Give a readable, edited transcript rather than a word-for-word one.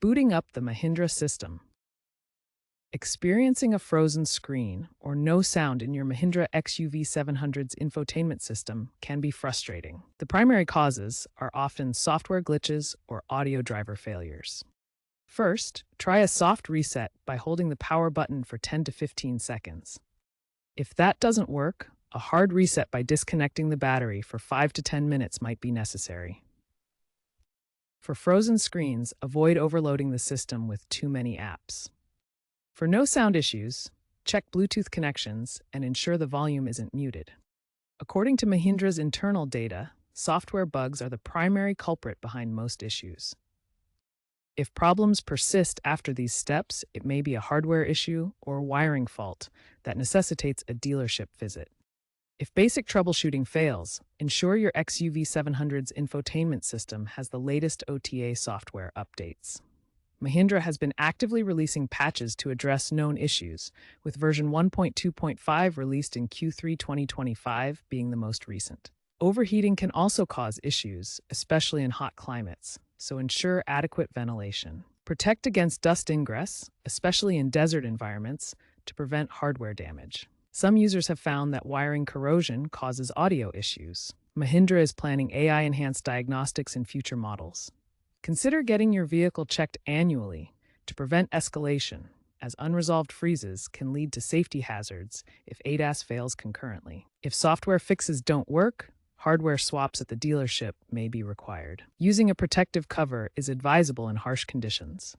Booting up the Mahindra system. Experiencing a frozen screen or no sound in your Mahindra XUV700's infotainment system can be frustrating. The primary causes are often software glitches or audio driver failures. First, try a soft reset by holding the power button for 10 to 15 seconds. If that doesn't work, a hard reset by disconnecting the battery for 5 to 10 minutes might be necessary. For frozen screens, avoid overloading the system with too many apps. For no sound issues, check Bluetooth connections and ensure the volume isn't muted. According to Mahindra's internal data, software bugs are the primary culprit behind most issues. If problems persist after these steps, it may be a hardware issue or wiring fault that necessitates a dealership visit. If basic troubleshooting fails, ensure your XUV700's infotainment system has the latest OTA software updates. Mahindra has been actively releasing patches to address known issues, with version 1.2.5 released in Q3 2025 being the most recent. Overheating can also cause issues, especially in hot climates, so ensure adequate ventilation. Protect against dust ingress, especially in desert environments, to prevent hardware damage. Some users have found that wiring corrosion causes audio issues. Mahindra is planning AI-enhanced diagnostics in future models. Consider getting your vehicle checked annually to prevent escalation, as unresolved freezes can lead to safety hazards if ADAS fails concurrently. If software fixes don't work, hardware swaps at the dealership may be required. Using a protective cover is advisable in harsh conditions.